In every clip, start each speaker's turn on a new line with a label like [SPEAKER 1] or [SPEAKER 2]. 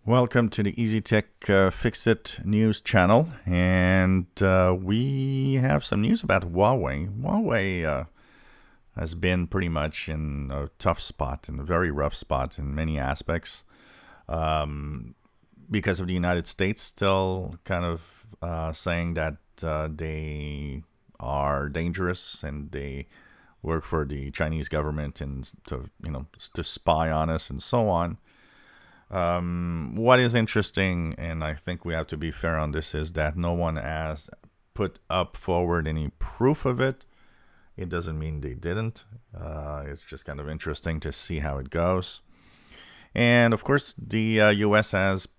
[SPEAKER 1] Welcome to the Easy Tech Fix It news channel, and we have some news about Huawei. Huawei has been pretty much in a tough spot, in a very rough spot in many aspects, because of the United States still kind of saying that they are dangerous and they work for the Chinese government and to spy on us and so on. What is interesting, and I think we have to be fair on this, is that no one has put up forward any proof of it. It doesn't mean they didn't. It's just kind of interesting to see how it goes. And of course, the US has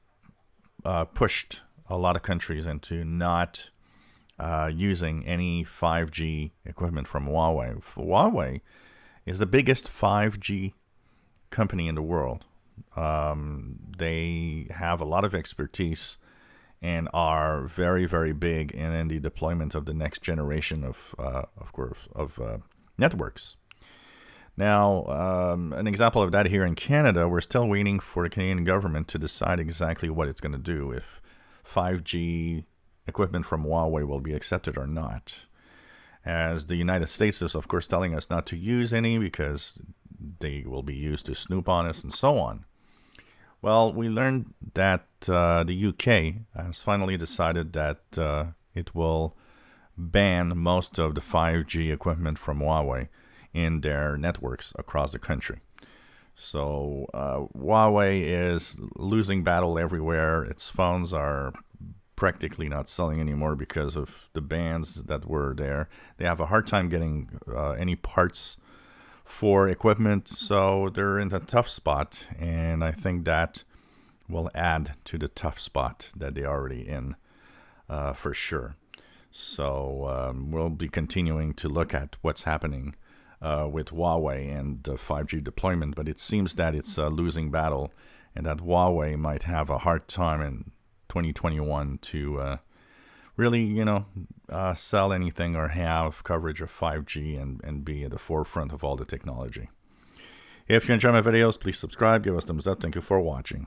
[SPEAKER 1] pushed a lot of countries into not using any 5G equipment from Huawei. Huawei is the biggest 5G company in the world. They have a lot of expertise and are very, very big in the deployment of the next generation of networks. Now, an example of that here in Canada, we're still waiting for the Canadian government to decide exactly what it's going to do, if 5G equipment from Huawei will be accepted or not. As the United States is, of course, telling us not to use any because they will be used to snoop on us and so on. Well, we learned that the UK has finally decided that it will ban most of the 5G equipment from Huawei in their networks across the country. So Huawei is losing battle everywhere. Its phones are practically not selling anymore because of the bans that were there. They have a hard time getting any parts for equipment, so they're in a tough spot, and I think that will add to the tough spot that they're already in, for sure. So we'll be continuing to look at what's happening with Huawei and the 5G deployment, but it seems that it's a losing battle and that Huawei might have a hard time in 2021 to really, sell anything or have coverage of 5G and be at the forefront of all the technology. If you enjoy my videos, please subscribe, give us a thumbs up. Thank you for watching.